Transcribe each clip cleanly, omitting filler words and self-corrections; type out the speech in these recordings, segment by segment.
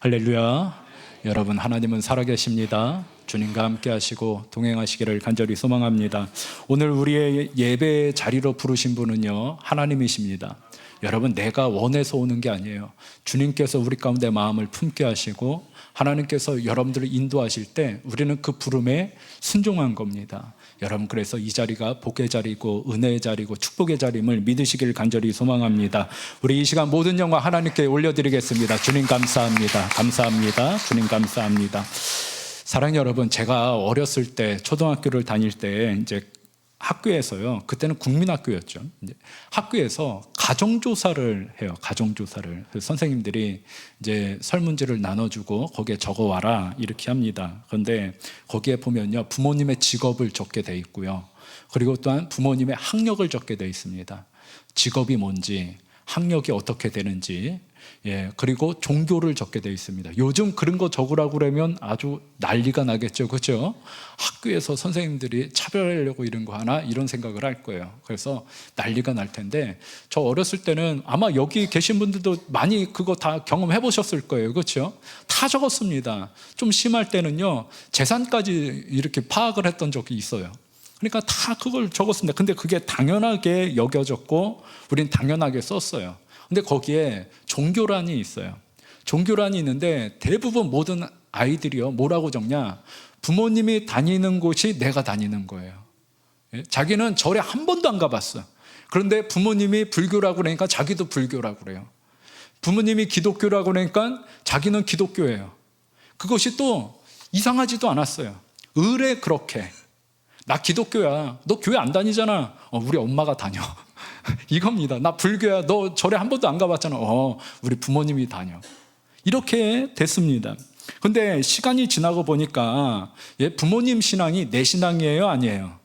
할렐루야. 여러분, 하나님은 살아계십니다. 주님과 함께 하시고 동행하시기를 간절히 소망합니다. 오늘 우리의 예배 자리로 부르신 분은요, 하나님이십니다. 여러분, 내가 원해서 오는 게 아니에요. 주님께서 우리 가운데 마음을 품게 하시고 하나님께서 여러분들을 인도하실 때 우리는 그 부름에 순종한 겁니다. 여러분, 그래서 이 자리가 복의 자리고 은혜의 자리고 축복의 자리임을 믿으시길 간절히 소망합니다. 우리 이 시간 모든 영광 하나님께 올려드리겠습니다. 주님 감사합니다. 감사합니다. 주님 감사합니다. 사랑하는 여러분, 제가 어렸을 때 초등학교를 다닐 때 이제 학교에서요, 그때는 국민학교였죠. 이제 학교에서 가정조사를 해요. 가정조사를. 그래서 선생님들이 이제 설문지를 나눠주고 거기에 적어와라 이렇게 합니다. 그런데 거기에 보면요, 부모님의 직업을 적게 돼 있고요. 그리고 또한 부모님의 학력을 적게 돼 있습니다. 직업이 뭔지, 학력이 어떻게 되는지, 그리고 종교를 적게 되어 있습니다. 요즘 그런 거 적으라고 그러면 아주 난리가 나겠죠, 그렇죠? 학교에서 선생님들이 차별하려고 이런 거 하나 이런 생각을 할 거예요. 그래서 난리가 날 텐데, 저 어렸을 때는 아마 여기 계신 분들도 많이 그거 다 경험해 보셨을 거예요, 그렇죠? 다 적었습니다. 좀 심할 때는요, 재산까지 이렇게 파악을 했던 적이 있어요. 그러니까 다 그걸 적었습니다. 근데 그게 당연하게 여겨졌고 우린 당연하게 썼어요. 근데 거기에 종교란이 있어요. 종교란이 있는데 대부분 모든 아이들이요, 뭐라고 적냐? 부모님이 다니는 곳이 내가 다니는 거예요. 자기는 절에 한 번도 안 가봤어. 그런데 부모님이 불교라고 그러니까 자기도 불교라고 그래요. 부모님이 기독교라고 그러니까 자기는 기독교예요. 그것이 또 이상하지도 않았어요. 의례 그렇게. 나 기독교야. 너 교회 안 다니잖아. 우리 엄마가 다녀. 이겁니다. 나 불교야. 너 절에 한 번도 안 가봤잖아. 우리 부모님이 다녀. 이렇게 됐습니다. 근데 시간이 지나고 보니까 부모님 신앙이 내 신앙이에요? 아니에요?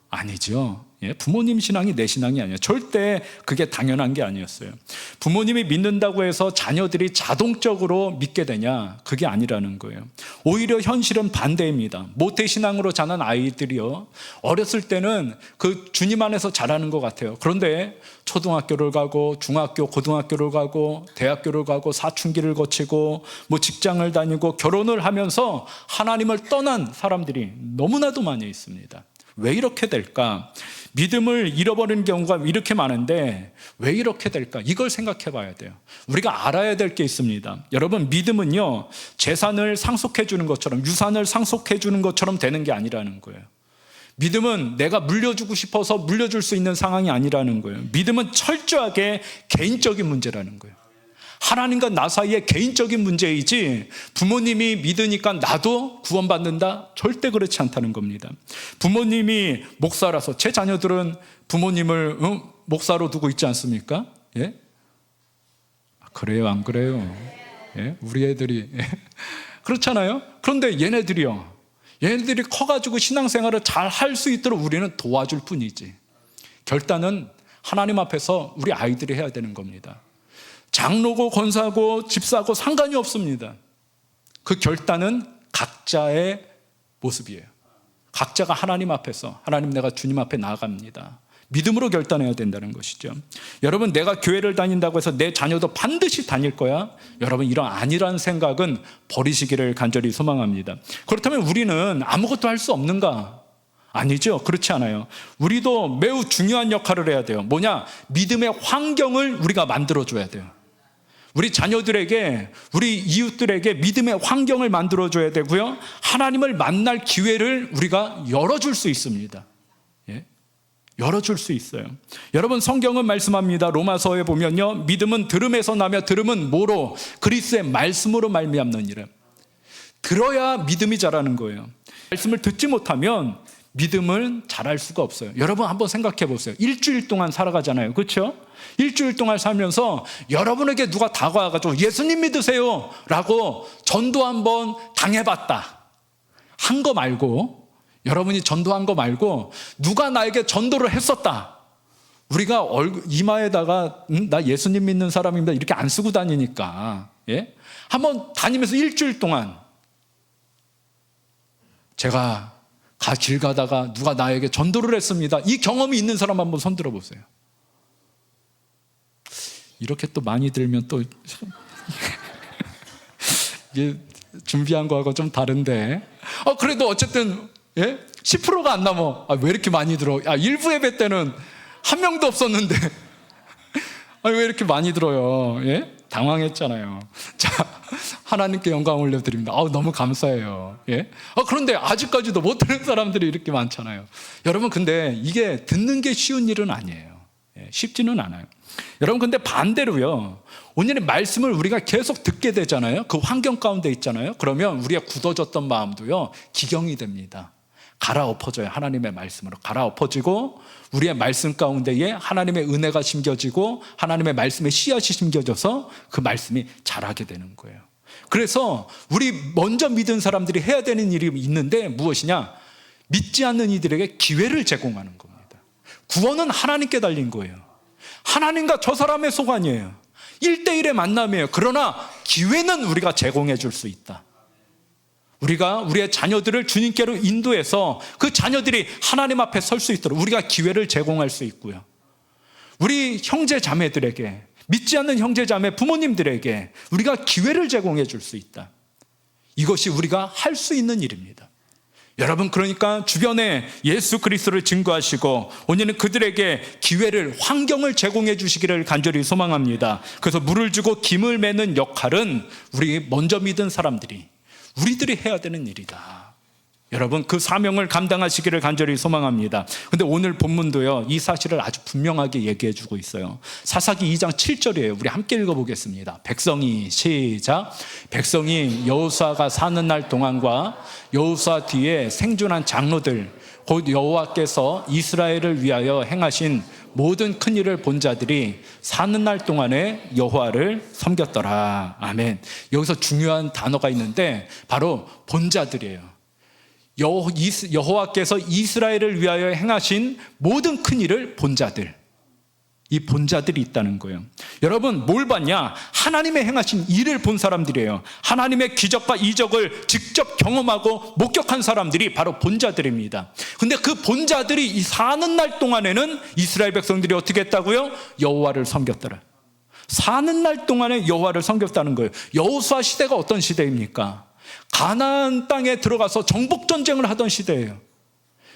아니죠. 부모님 신앙이 내 신앙이 아니에요. 절대 그게 당연한 게 아니었어요. 부모님이 믿는다고 해서 자녀들이 자동적으로 믿게 되냐? 그게 아니라는 거예요. 오히려 현실은 반대입니다. 모태신앙으로 자란 아이들이요, 어렸을 때는 그 주님 안에서 자라는 것 같아요. 그런데 초등학교를 가고 중학교, 고등학교를 가고 대학교를 가고 사춘기를 거치고 뭐 직장을 다니고 결혼을 하면서 하나님을 떠난 사람들이 너무나도 많이 있습니다. 왜 이렇게 될까? 믿음을 잃어버리는 경우가 이렇게 많은데 왜 이렇게 될까? 이걸 생각해 봐야 돼요. 우리가 알아야 될 게 있습니다. 여러분, 믿음은요, 재산을 상속해 주는 것처럼, 유산을 상속해 주는 것처럼 되는 게 아니라는 거예요. 믿음은 내가 물려주고 싶어서 물려줄 수 있는 상황이 아니라는 거예요. 믿음은 철저하게 개인적인 문제라는 거예요. 하나님과 나 사이의 개인적인 문제이지 부모님이 믿으니까 나도 구원받는다? 절대 그렇지 않다는 겁니다. 부모님이 목사라서 제 자녀들은 부모님을 목사로 두고 있지 않습니까? 예? 그래요, 안 그래요? 예? 우리 애들이 그렇잖아요? 그런데 얘네들이 커가지고 신앙생활을 잘 할 수 있도록 우리는 도와줄 뿐이지, 결단은 하나님 앞에서 우리 아이들이 해야 되는 겁니다. 장로고 권사고 집사고 상관이 없습니다. 그 결단은 각자의 모습이에요. 각자가 하나님 앞에서, 하나님, 내가 주님 앞에 나아갑니다, 믿음으로 결단해야 된다는 것이죠. 여러분, 내가 교회를 다닌다고 해서 내 자녀도 반드시 다닐 거야? 여러분, 이런 아니란 생각은 버리시기를 간절히 소망합니다. 그렇다면 우리는 아무것도 할 수 없는가? 아니죠. 그렇지 않아요. 우리도 매우 중요한 역할을 해야 돼요. 뭐냐? 믿음의 환경을 우리가 만들어줘야 돼요. 우리 자녀들에게, 우리 이웃들에게 믿음의 환경을 만들어줘야 되고요, 하나님을 만날 기회를 우리가 열어줄 수 있습니다. 열어줄 수 있어요. 여러분, 성경은 말씀합니다. 로마서에 보면요, 믿음은 들음에서 나며 들음은 뭐로? 그리스도의 말씀으로 말미암느니라. 들어야 믿음이 자라는 거예요. 말씀을 듣지 못하면 믿음을 잘할 수가 없어요. 여러분, 한번 생각해 보세요. 일주일 동안 살아가잖아요, 그렇죠? 일주일 동안 살면서 여러분에게 누가 다가와가지고 예수님 믿으세요 라고 전도 한번 당해봤다 한 거 말고, 여러분이 전도한 거 말고 누가 나에게 전도를 했었다, 우리가 이마에다가 나 예수님 믿는 사람입니다 이렇게 안 쓰고 다니니까, 한번 다니면서 일주일 동안 제가 길 가다가 누가 나에게 전도를 했습니다, 이 경험이 있는 사람 한번 손 들어보세요. 이렇게 또 많이 들면 또 이게 준비한 거하고 좀 다른데. 그래도 어쨌든, 예? 10%가 안 넘어. 왜 이렇게 많이 들어? 일부 예배 때는 한 명도 없었는데. 왜 이렇게 많이 들어요? 예? 당황했잖아요. 자, 하나님께 영광 올려드립니다. 너무 감사해요. 예? 그런데 아직까지도 못 듣는 사람들이 이렇게 많잖아요. 여러분, 근데 이게 듣는 게 쉬운 일은 아니에요. 예, 쉽지는 않아요. 여러분, 근데 반대로요. 오늘의 말씀을 우리가 계속 듣게 되잖아요. 그 환경 가운데 있잖아요. 그러면 우리가 굳어졌던 마음도요, 기경이 됩니다. 갈아엎어져요. 하나님의 말씀으로 갈아엎어지고 우리의 말씀 가운데에 하나님의 은혜가 심겨지고 하나님의 말씀의 씨앗이 심겨져서 그 말씀이 자라게 되는 거예요. 그래서 우리 먼저 믿은 사람들이 해야 되는 일이 있는데 무엇이냐? 믿지 않는 이들에게 기회를 제공하는 겁니다. 구원은 하나님께 달린 거예요. 하나님과 저 사람의 소관이에요. 1대1의 만남이에요. 그러나 기회는 우리가 제공해 줄 수 있다. 우리가 우리의 자녀들을 주님께로 인도해서 그 자녀들이 하나님 앞에 설 수 있도록 우리가 기회를 제공할 수 있고요. 우리 형제 자매들에게, 믿지 않는 형제 자매 부모님들에게 우리가 기회를 제공해 줄 수 있다. 이것이 우리가 할 수 있는 일입니다. 여러분, 그러니까 주변에 예수 그리스도를 증거하시고 오늘은 그들에게 기회를, 환경을 제공해 주시기를 간절히 소망합니다. 그래서 물을 주고 김을 매는 역할은 우리 먼저 믿은 사람들이, 우리들이 해야 되는 일이다. 여러분, 그 사명을 감당하시기를 간절히 소망합니다. 근데 오늘 본문도요, 이 사실을 아주 분명하게 얘기해 주고 있어요. 사사기 2장 7절이에요. 우리 함께 읽어보겠습니다. 백성이, 시작. 백성이 여호수아가 사는 날 동안과 여호수아 뒤에 생존한 장로들, 곧 여호와께서 이스라엘을 위하여 행하신 모든 큰 일을 본 자들이 사는 날 동안에 여호와를 섬겼더라. 아멘. 여기서 중요한 단어가 있는데 바로 본 자들이에요. 여호와께서 이스라엘을 위하여 행하신 모든 큰 일을 본 자들, 이 본 자들이 있다는 거예요. 여러분, 뭘 봤냐? 하나님의 행하신 일을 본 사람들이에요. 하나님의 기적과 이적을 직접 경험하고 목격한 사람들이 바로 본 자들입니다. 근데 그 본 자들이 이 사는 날 동안에는 이스라엘 백성들이 어떻게 했다고요? 여호와를 섬겼더라. 사는 날 동안에 여호와를 섬겼다는 거예요. 여호수아 시대가 어떤 시대입니까? 가나안 땅에 들어가서 정복 전쟁을 하던 시대예요.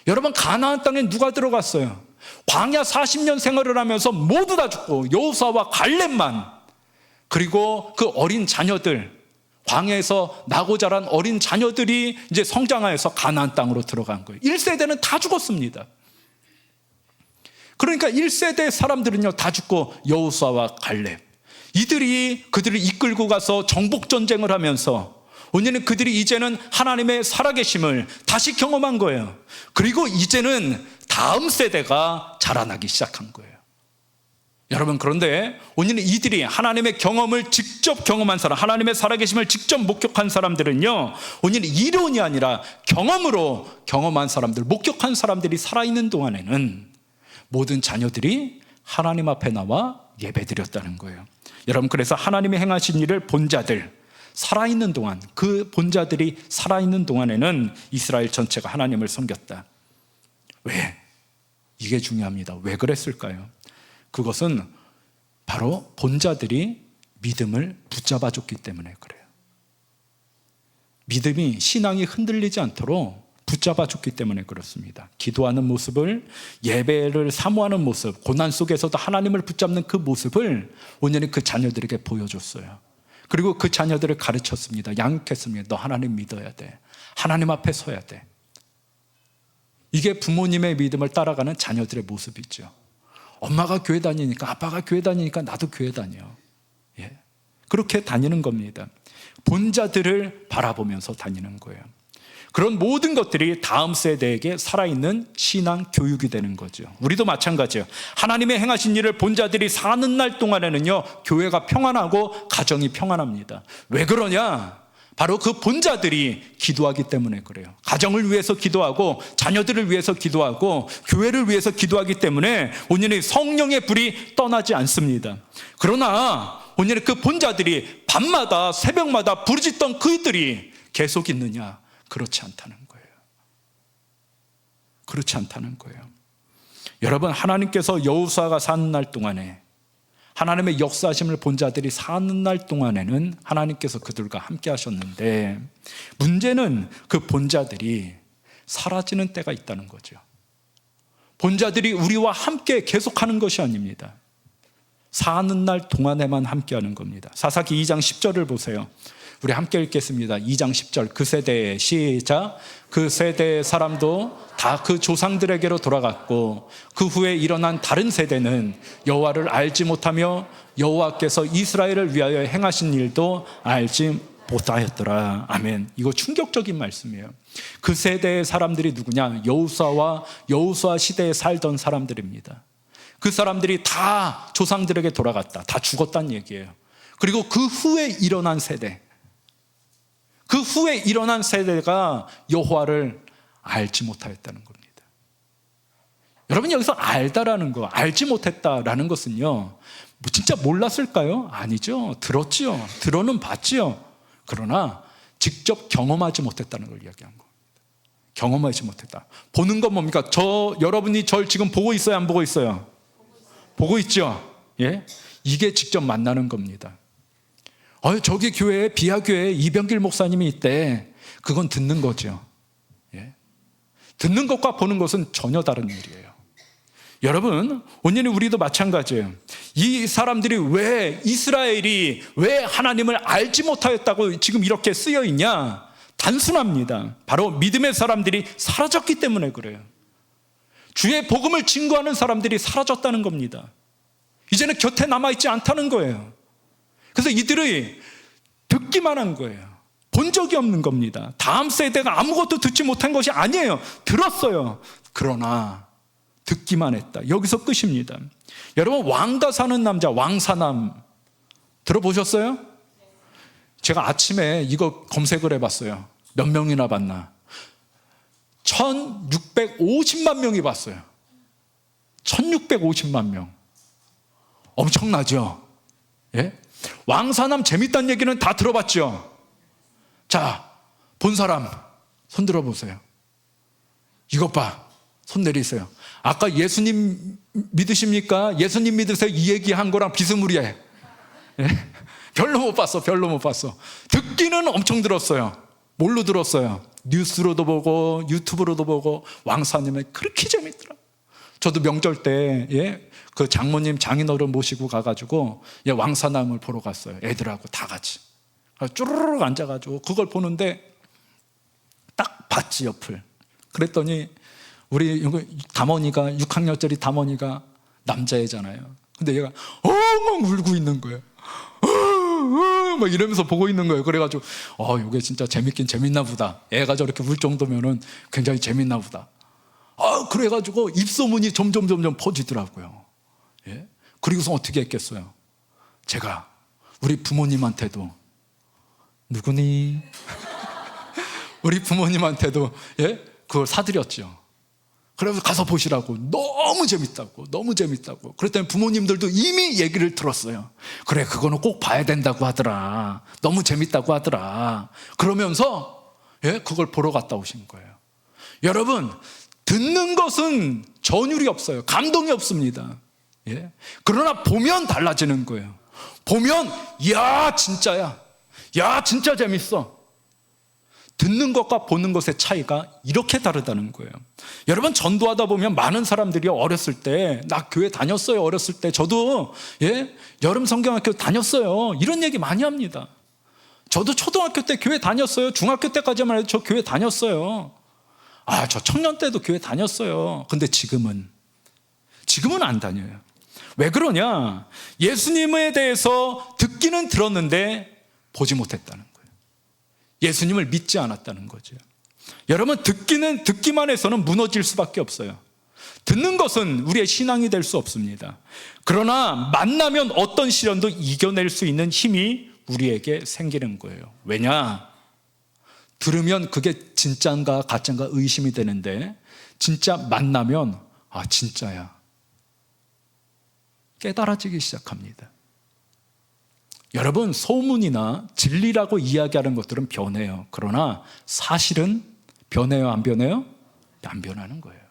여러분, 가나안 땅에 누가 들어갔어요? 광야 40년 생활을 하면서 모두 다 죽고 여호수아와 갈렙만, 그리고 그 어린 자녀들, 광야에서 나고 자란 어린 자녀들이 이제 성장하여서 가나안 땅으로 들어간 거예요. 1세대는 다 죽었습니다. 그러니까 1세대 사람들은요 다 죽고 여호수아와 갈렙, 이들이 그들을 이끌고 가서 정복 전쟁을 하면서 오늘은 그들이 이제는 하나님의 살아계심을 다시 경험한 거예요. 그리고 이제는 다음 세대가 자라나기 시작한 거예요. 여러분, 그런데 오늘은 이들이 하나님의 경험을 직접 경험한 사람, 하나님의 살아계심을 직접 목격한 사람들은요, 오늘은 이론이 아니라 경험으로 경험한 사람들, 목격한 사람들이 살아있는 동안에는 모든 자녀들이 하나님 앞에 나와 예배드렸다는 거예요. 여러분, 그래서 하나님의 행하신 일을 본 자들, 살아있는 동안, 그 본자들이 살아있는 동안에는 이스라엘 전체가 하나님을 섬겼다. 왜? 이게 중요합니다. 왜 그랬을까요? 그것은 바로 본자들이 믿음을 붙잡아 줬기 때문에 그래요. 믿음이, 신앙이 흔들리지 않도록 붙잡아 줬기 때문에 그렇습니다. 기도하는 모습을, 예배를 사모하는 모습, 고난 속에서도 하나님을 붙잡는 그 모습을 오늘은 그 자녀들에게 보여줬어요. 그리고 그 자녀들을 가르쳤습니다. 양육했습니다. 너 하나님 믿어야 돼. 하나님 앞에 서야 돼. 이게 부모님의 믿음을 따라가는 자녀들의 모습이죠. 엄마가 교회 다니니까, 아빠가 교회 다니니까 나도 교회 다녀. 예. 그렇게 다니는 겁니다. 본자들을 바라보면서 다니는 거예요. 그런 모든 것들이 다음 세대에게 살아있는 신앙 교육이 되는 거죠. 우리도 마찬가지예요. 하나님의 행하신 일을 본 자들이 사는 날 동안에는요, 교회가 평안하고 가정이 평안합니다. 왜 그러냐? 바로 그 본자들이 기도하기 때문에 그래요. 가정을 위해서 기도하고 자녀들을 위해서 기도하고 교회를 위해서 기도하기 때문에 오늘의 성령의 불이 떠나지 않습니다. 그러나 오늘의 그 본자들이 밤마다 새벽마다 부르짖던 그들이 계속 있느냐? 그렇지 않다는 거예요. 그렇지 않다는 거예요. 여러분, 하나님께서 여호수아가 사는 날 동안에 하나님의 역사하심을 본 자들이 사는 날 동안에는 하나님께서 그들과 함께 하셨는데, 문제는 그 본 자들이 사라지는 때가 있다는 거죠. 본 자들이 우리와 함께 계속하는 것이 아닙니다. 사는 날 동안에만 함께하는 겁니다. 사사기 2장 10절을 보세요. 우리 함께 읽겠습니다. 2장 10절. 그 세대의 시작. 그 세대의 사람도 다 그 조상들에게로 돌아갔고 그 후에 일어난 다른 세대는 여호와를 알지 못하며 여호와께서 이스라엘을 위하여 행하신 일도 알지 못하였더라. 아멘. 이거 충격적인 말씀이에요. 그 세대의 사람들이 누구냐? 여호수아 시대에 살던 사람들입니다. 그 사람들이 다 조상들에게 돌아갔다. 다 죽었다는 얘기예요. 그리고 그 후에 일어난 세대, 그 후에 일어난 세대가 여호와를 알지 못하였다는 겁니다. 여러분, 여기서 알다라는 거, 알지 못했다라는 것은요, 진짜 몰랐을까요? 아니죠. 들었지요. 들어는 봤지요. 그러나 직접 경험하지 못했다는 걸 이야기한 겁니다. 경험하지 못했다. 보는 건 뭡니까? 여러분이 저를 지금 보고 있어요? 안 보고 있어요? 보고 있죠? 예? 이게 직접 만나는 겁니다. 저기 교회에, 비하교회에 이병길 목사님이 있대. 그건 듣는 거죠. 예? 듣는 것과 보는 것은 전혀 다른 일이에요. 여러분, 오늘 우리도 마찬가지예요. 이 사람들이 이스라엘이 왜 하나님을 알지 못하였다고 지금 이렇게 쓰여 있냐? 단순합니다. 바로 믿음의 사람들이 사라졌기 때문에 그래요. 주의 복음을 증거하는 사람들이 사라졌다는 겁니다. 이제는 곁에 남아있지 않다는 거예요. 그래서 이들이 듣기만 한 거예요. 본 적이 없는 겁니다. 다음 세대가 아무것도 듣지 못한 것이 아니에요. 들었어요. 그러나 듣기만 했다. 여기서 끝입니다. 여러분, 왕가 사는 남자, 왕사남 들어보셨어요? 제가 아침에 이거 검색을 해봤어요. 몇 명이나 봤나? 1650만 명이 봤어요. 1650만 명. 엄청나죠? 예? 왕사남 재밌다는 얘기는 다 들어봤죠? 자, 본 사람 손 들어보세요. 이것 봐. 손 내리세요. 아까 예수님 믿으십니까? 예수님 믿으세요? 이 얘기한 거랑 비스무리해. 예? 별로 못 봤어. 듣기는 엄청 들었어요. 뭘로 들었어요? 뉴스로도 보고 유튜브로도 보고. 왕사님은 그렇게 재밌더라. 저도 명절 때 그 장모님 장인어른 모시고 가가지고 왕사남을 보러 갔어요. 애들하고 다 같이 쭈르륵 앉아가지고 그걸 보는데 딱 봤지, 옆을. 그랬더니 우리 담원이가 6학년짜리 담원이가 남자애잖아요. 근데 얘가 엉엉 울고 있는 거예요. 막 이러면서 보고 있는 거예요. 그래가지고 이게 진짜 재밌긴 재밌나 보다. 애가 저렇게 울 정도면은 굉장히 재밌나 보다. 그래가지고 입소문이 점점 퍼지더라고요. 예? 그리고서 어떻게 했겠어요? 제가 우리 부모님한테도 누구니? 우리 부모님한테도 그걸 사드렸죠. 그래서 가서 보시라고. 너무 재밌다고. 그랬더니 부모님들도 이미 얘기를 들었어요. 그래, 그거는 꼭 봐야 된다고 하더라. 너무 재밌다고 하더라. 그러면서 그걸 보러 갔다 오신 거예요. 여러분, 듣는 것은 전율이 없어요. 감동이 없습니다. 그러나 보면 달라지는 거예요. 보면 야, 진짜야. 야, 진짜 재밌어. 듣는 것과 보는 것의 차이가 이렇게 다르다는 거예요. 여러분, 전도하다 보면 많은 사람들이 어렸을 때, 나 교회 다녔어요. 어렸을 때 저도 여름 성경학교 다녔어요. 이런 얘기 많이 합니다. 저도 초등학교 때 교회 다녔어요. 중학교 때까지만 해도 저 교회 다녔어요. 저 청년 때도 교회 다녔어요. 근데 지금은 안 다녀요. 왜 그러냐? 예수님에 대해서 듣기는 들었는데 보지 못했다는 거예요. 예수님을 믿지 않았다는 거죠. 여러분, 듣기만 해서는 무너질 수밖에 없어요. 듣는 것은 우리의 신앙이 될 수 없습니다. 그러나 만나면 어떤 시련도 이겨낼 수 있는 힘이 우리에게 생기는 거예요. 왜냐? 들으면 그게 진짜인가 가짜인가 의심이 되는데, 진짜 만나면 진짜야. 깨달아지기 시작합니다. 여러분, 소문이나 진리라고 이야기하는 것들은 변해요. 그러나 사실은 변해요, 안 변해요? 안 변하는 거예요.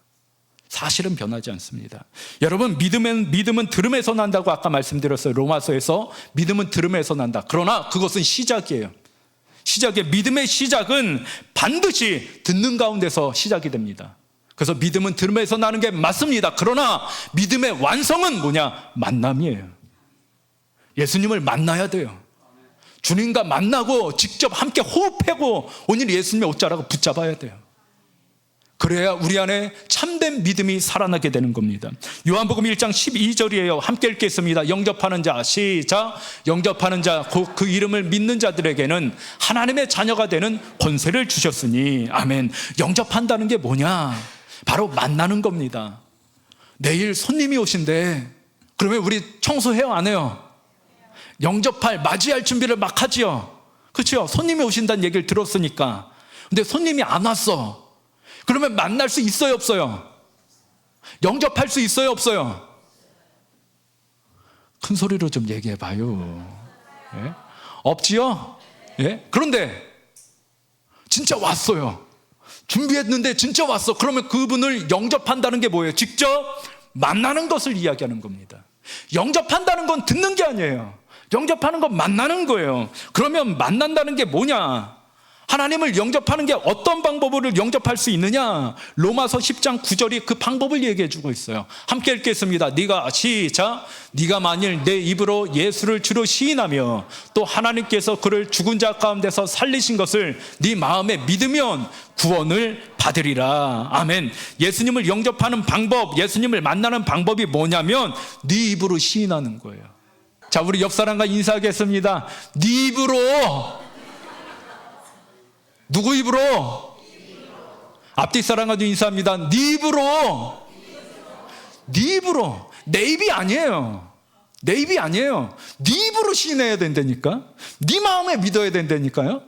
사실은 변하지 않습니다. 여러분, 믿음은 들음에서 난다고 아까 말씀드렸어요. 로마서에서 믿음은 들음에서 난다. 그러나 그것은 시작이에요. 믿음의 시작은 반드시 듣는 가운데서 시작이 됩니다. 그래서 믿음은 들음에서 나는 게 맞습니다. 그러나 믿음의 완성은 뭐냐? 만남이에요. 예수님을 만나야 돼요. 주님과 만나고 직접 함께 호흡하고 오늘 예수님의 옷자락을 붙잡아야 돼요. 그래야 우리 안에 참된 믿음이 살아나게 되는 겁니다. 요한복음 1장 12절이에요. 함께 읽겠습니다. 영접하는 자, 시작. 영접하는 자, 곧 그 이름을 믿는 자들에게는 하나님의 자녀가 되는 권세를 주셨으니. 아멘. 영접한다는 게 뭐냐? 바로 만나는 겁니다. 내일 손님이 오신대. 그러면 우리 청소해요, 안 해요? 맞이할 준비를 막 하지요. 그렇죠? 손님이 오신다는 얘기를 들었으니까. 근데 손님이 안 왔어. 그러면 만날 수 있어요, 없어요? 영접할 수 있어요, 없어요? 큰 소리로 좀 얘기해 봐요. 예? 없지요? 예? 그런데 진짜 왔어요. 준비했는데 진짜 왔어. 그러면 그분을 영접한다는 게 뭐예요? 직접 만나는 것을 이야기하는 겁니다. 영접한다는 건 듣는 게 아니에요. 영접하는 건 만나는 거예요. 그러면 만난다는 게 뭐냐? 하나님을 영접하는 게 어떤 방법으로 영접할 수 있느냐? 로마서 10장 9절이 그 방법을 얘기해 주고 있어요. 함께 읽겠습니다. 네가 만일 내 입으로 예수를 주로 시인하며 또 하나님께서 그를 죽은 자 가운데서 살리신 것을 네 마음에 믿으면 구원을 받으리라. 아멘. 예수님을 영접하는 방법, 예수님을 만나는 방법이 뭐냐면 네 입으로 시인하는 거예요. 자, 우리 옆 사람과 인사하겠습니다. 네 입으로. 누구 입으로? 앞뒤 사람과도 인사합니다. 네 입으로. 네 입으로. 내 입이 아니에요. 내 입이 아니에요. 네 입으로 시인해야 된다니까. 네 마음에 믿어야 된다니까요.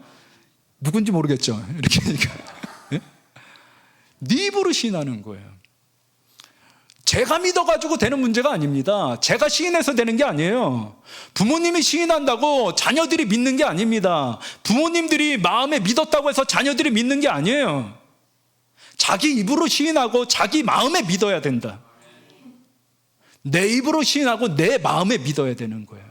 누군지 모르겠죠. 이렇게 하니까. 네 입으로 시인하는 거예요. 제가 믿어가지고 되는 문제가 아닙니다. 제가 시인해서 되는 게 아니에요. 부모님이 시인한다고 자녀들이 믿는 게 아닙니다. 부모님들이 마음에 믿었다고 해서 자녀들이 믿는 게 아니에요. 자기 입으로 시인하고 자기 마음에 믿어야 된다. 내 입으로 시인하고 내 마음에 믿어야 되는 거예요.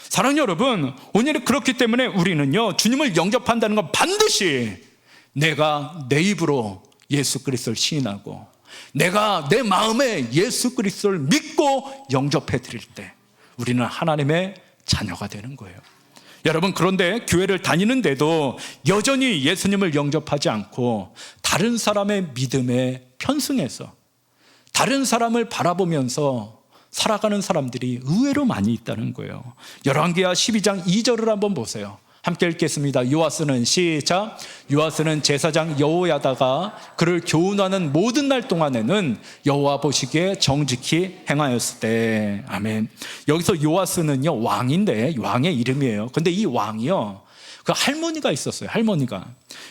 사랑하는 여러분, 오늘 그렇기 때문에 우리는요, 주님을 영접한다는 건 반드시 내가 내 입으로 예수 그리스도를 시인하고 내가 내 마음에 예수 그리스도를 믿고 영접해 드릴 때 우리는 하나님의 자녀가 되는 거예요. 여러분, 그런데 교회를 다니는데도 여전히 예수님을 영접하지 않고 다른 사람의 믿음에 편승해서 다른 사람을 바라보면서 살아가는 사람들이 의외로 많이 있다는 거예요. 열왕기하 12장 2절을 한번 보세요. 함께 읽겠습니다. 요아스는 시작. 요아스는 제사장 여호야다가 그를 교훈하는 모든 날 동안에는 여호와 보시기에 정직히 행하였을 때. 아멘. 여기서 요아스는요, 왕인데 왕의 이름이에요. 근데 이 왕이요, 그 할머니가 있었어요. 할머니가.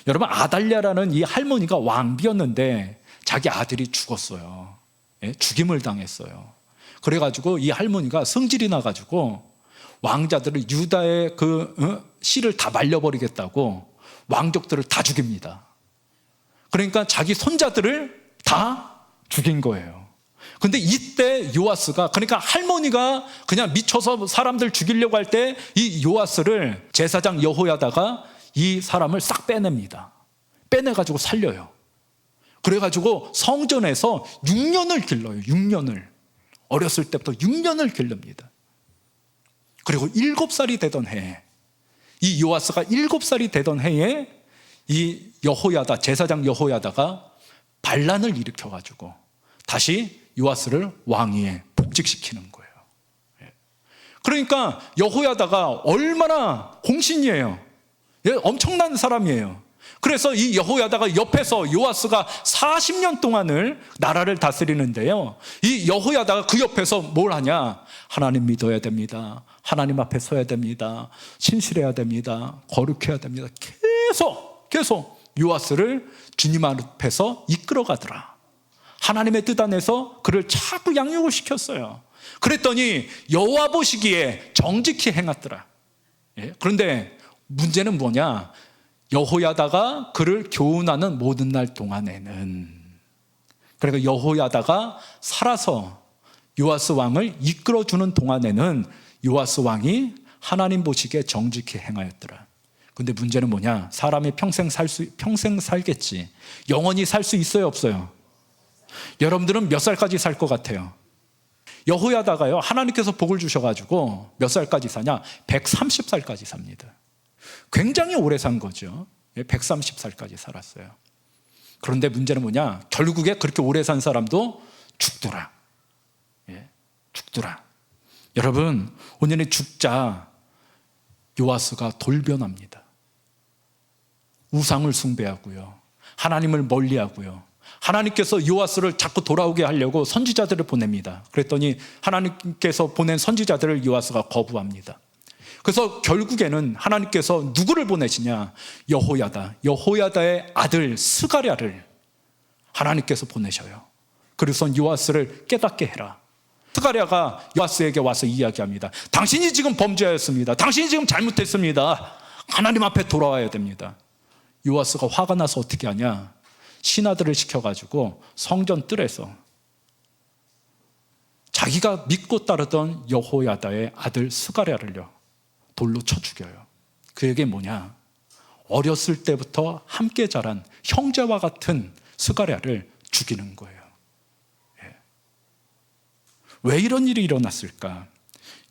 여러분, 아달랴라는 이 할머니가 왕비였는데 자기 아들이 죽었어요. 예? 죽임을 당했어요. 그래가지고 이 할머니가 성질이 나가지고 왕자들을 유다의 씨를 다 말려버리겠다고 왕족들을 다 죽입니다. 그러니까 자기 손자들을 다 죽인 거예요. 근데 이때 요아스가, 그러니까 할머니가 그냥 미쳐서 사람들 죽이려고 할 때 이 요아스를 제사장 여호야다가 이 사람을 싹 빼냅니다. 빼내가지고 살려요. 그래가지고 성전에서 6년을 길러요. 6년을. 어렸을 때부터 6년을 길릅니다. 그리고 7살이 되던 해에, 이 요아스가 7살이 되던 해에 이 여호야다, 제사장 여호야다가 반란을 일으켜가지고 다시 요아스를 왕위에 복직시키는 거예요. 그러니까 여호야다가 얼마나 공신이에요. 엄청난 사람이에요. 그래서 이 여호야다가 옆에서 요아스가 40년 동안을 나라를 다스리는데요, 이 여호야다가 그 옆에서 뭘 하냐? 하나님 믿어야 됩니다. 하나님 앞에 서야 됩니다. 신실해야 됩니다. 거룩해야 됩니다. 계속 요아스를 주님 앞에서 이끌어가더라. 하나님의 뜻 안에서 그를 자꾸 양육을 시켰어요. 그랬더니 여호와 보시기에 정직히 행하더라. 그런데 문제는 뭐냐? 여호야다가 그를 교훈하는 모든 날 동안에는 그러니까 여호야다가 살아서 요아스 왕을 이끌어주는 동안에는 요아스 왕이 하나님 보시기에 정직히 행하였더라. 근데 문제는 뭐냐? 사람이 평생 살겠지. 영원히 살 수 있어요, 없어요? 여러분들은 몇 살까지 살 것 같아요? 여호야다가요, 하나님께서 복을 주셔가지고 몇 살까지 사냐? 130살까지 삽니다. 굉장히 오래 산 거죠. 130살까지 살았어요. 그런데 문제는 뭐냐? 결국에 그렇게 오래 산 사람도 죽더라. 죽더라. 여러분, 오늘의 죽자 요아스가 돌변합니다. 우상을 숭배하고요, 하나님을 멀리하고요. 하나님께서 요아스를 자꾸 돌아오게 하려고 선지자들을 보냅니다. 그랬더니 하나님께서 보낸 선지자들을 요아스가 거부합니다. 그래서 결국에는 하나님께서 누구를 보내시냐? 여호야다의 아들 스가랴를 하나님께서 보내셔요. 그래서 요아스를 깨닫게 해라. 스가랴가 요아스에게 와서 이야기합니다. 당신이 지금 범죄하였습니다. 당신이 지금 잘못했습니다. 하나님 앞에 돌아와야 됩니다. 요아스가 화가 나서 어떻게 하냐? 신하들을 시켜가지고 성전 뜰에서 자기가 믿고 따르던 여호야다의 아들 스가랴를요, 돌로 쳐 죽여요. 그에게 뭐냐? 어렸을 때부터 함께 자란 형제와 같은 스가랴를 죽이는 거예요. 왜 이런 일이 일어났을까?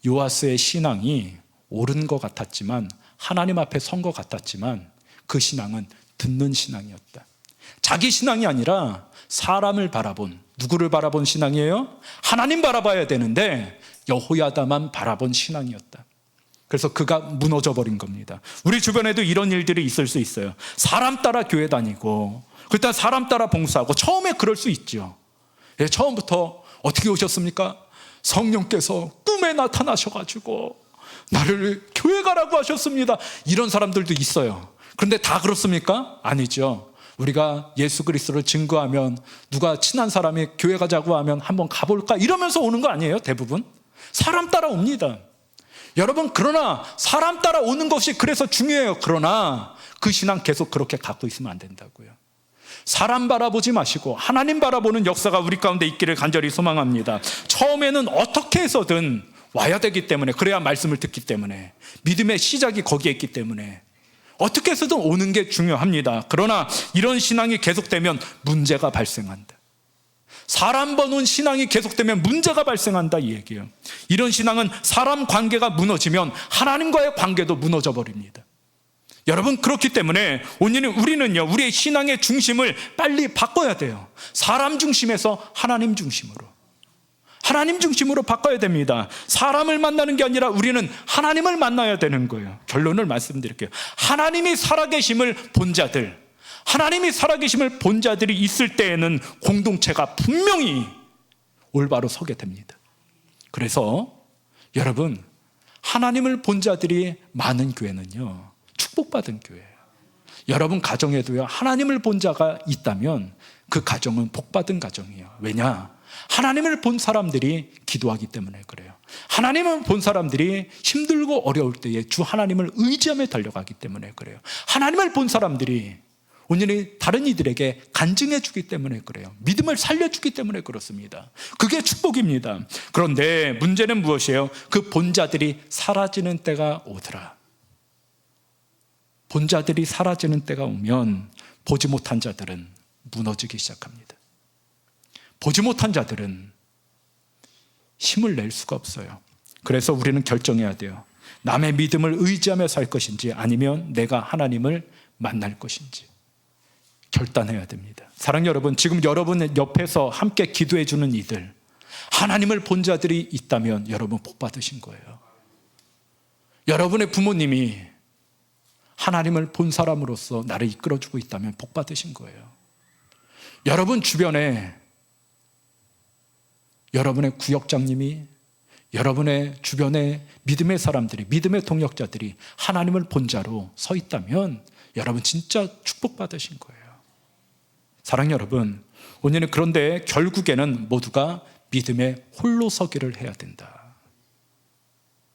요아스의 신앙이 옳은 것 같았지만, 하나님 앞에 선 것 같았지만, 그 신앙은 듣는 신앙이었다. 자기 신앙이 아니라 사람을 바라본, 누구를 바라본 신앙이에요? 하나님 바라봐야 되는데 여호야다만 바라본 신앙이었다. 그래서 그가 무너져 버린 겁니다. 우리 주변에도 이런 일들이 있을 수 있어요. 사람 따라 교회 다니고, 그때 사람 따라 봉사하고. 처음에 그럴 수 있죠. 처음부터 어떻게 오셨습니까? 성령께서 꿈에 나타나셔가지고 나를 교회 가라고 하셨습니다. 이런 사람들도 있어요. 그런데 다 그렇습니까? 아니죠. 우리가 예수 그리스도를 증거하면, 누가 친한 사람이 교회 가자고 하면 한번 가볼까? 이러면서 오는 거 아니에요? 대부분 사람 따라 옵니다. 여러분, 그러나 사람 따라 오는 것이 그래서 중요해요. 그러나 그 신앙 계속 그렇게 갖고 있으면 안 된다고요. 사람 바라보지 마시고 하나님 바라보는 역사가 우리 가운데 있기를 간절히 소망합니다. 처음에는 어떻게 해서든 와야 되기 때문에, 그래야 말씀을 듣기 때문에, 믿음의 시작이 거기에 있기 때문에 어떻게 해서든 오는 게 중요합니다. 그러나 이런 신앙이 계속되면 문제가 발생한다. 사람 보는 신앙이 계속되면 문제가 발생한다, 이 얘기예요. 이런 신앙은 사람 관계가 무너지면 하나님과의 관계도 무너져 버립니다. 여러분, 그렇기 때문에 오늘 우리는요, 우리의 신앙의 중심을 빨리 바꿔야 돼요. 사람 중심에서 하나님 중심으로 바꿔야 됩니다. 사람을 만나는 게 아니라 우리는 하나님을 만나야 되는 거예요. 결론을 말씀드릴게요. 하나님이 살아계심을 본 자들이 있을 때에는 공동체가 분명히 올바로 서게 됩니다. 그래서 여러분, 하나님을 본 자들이 많은 교회는요, 축복받은 교회예요. 여러분 가정에도요, 하나님을 본 자가 있다면 그 가정은 복받은 가정이에요. 왜냐? 하나님을 본 사람들이 기도하기 때문에 그래요. 하나님을 본 사람들이 힘들고 어려울 때에 주 하나님을 의지하며 달려가기 때문에 그래요. 하나님을 본 사람들이 오늘 다른 이들에게 간증해 주기 때문에 그래요. 믿음을 살려주기 때문에 그렇습니다. 그게 축복입니다. 그런데 문제는 무엇이에요? 그 본자들이 사라지는 때가 오더라. 본자들이 사라지는 때가 오면 보지 못한 자들은 무너지기 시작합니다. 보지 못한 자들은 힘을 낼 수가 없어요. 그래서 우리는 결정해야 돼요. 남의 믿음을 의지하며 살 것인지, 아니면 내가 하나님을 만날 것인지 결단해야 됩니다. 사랑하는 여러분, 지금 여러분 옆에서 함께 기도해 주는 이들, 하나님을 본 자들이 있다면 여러분 복 받으신 거예요. 여러분의 부모님이 하나님을 본 사람으로서 나를 이끌어주고 있다면 복 받으신 거예요. 여러분 주변에 여러분의 구역장님이, 여러분의 주변에 믿음의 사람들이, 믿음의 동역자들이 하나님을 본 자로 서 있다면 여러분 진짜 축복받으신 거예요. 사랑하는 여러분, 오늘은 그런데 결국에는 모두가 믿음의 홀로 서기를 해야 된다.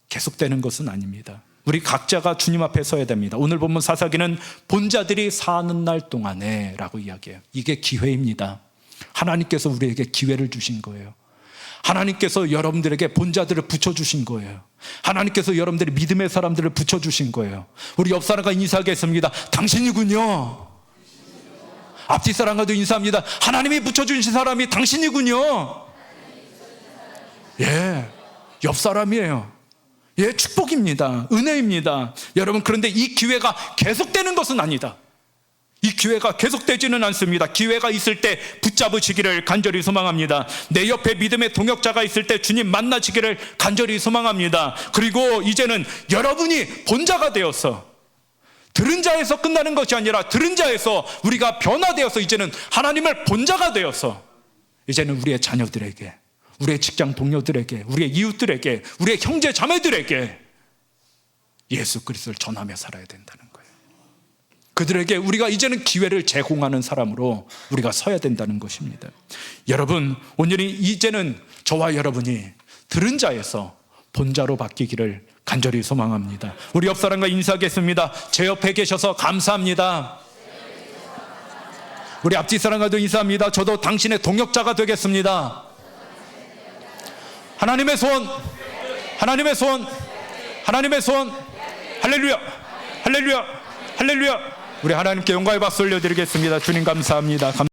계속되는 것은 아닙니다. 우리 각자가 주님 앞에 서야 됩니다. 오늘 본문 사사기는 본자들이 사는 날 동안에 라고 이야기해요. 이게 기회입니다. 하나님께서 우리에게 기회를 주신 거예요. 하나님께서 여러분들에게 본자들을 붙여주신 거예요. 하나님께서 여러분들의 믿음의 사람들을 붙여주신 거예요. 우리 옆 사람과 인사하겠습니다. 당신이군요. 앞뒤 사람과도 인사합니다. 하나님이 붙여주신 사람이 당신이군요. 예, 옆 사람이에요. 예, 축복입니다. 은혜입니다. 여러분, 그런데 이 기회가 계속되는 것은 아니다. 이 기회가 계속되지는 않습니다. 기회가 있을 때 붙잡으시기를 간절히 소망합니다. 내 옆에 믿음의 동역자가 있을 때 주님 만나시기를 간절히 소망합니다. 그리고 이제는 여러분이 본자가 되어서, 들은 자에서 끝나는 것이 아니라 들은 자에서 우리가 변화되어서 이제는 하나님을 본자가 되어서 이제는 우리의 자녀들에게, 우리의 직장 동료들에게, 우리의 이웃들에게, 우리의 형제 자매들에게 예수 그리스도를 전하며 살아야 된다는 거예요. 그들에게 우리가 이제는 기회를 제공하는 사람으로 우리가 서야 된다는 것입니다. 여러분, 오늘이 이제는 저와 여러분이 들은 자에서 본자로 바뀌기를 간절히 소망합니다. 우리 옆 사람과 인사하겠습니다. 제 옆에 계셔서 감사합니다. 우리 앞뒤 사람과도 인사합니다. 저도 당신의 동역자가 되겠습니다. 하나님의 소원, 하나님의 소원, 하나님의 소원. 할렐루야, 할렐루야, 할렐루야. 우리 하나님께 영광의 박수 올려드리겠습니다. 주님 감사합니다.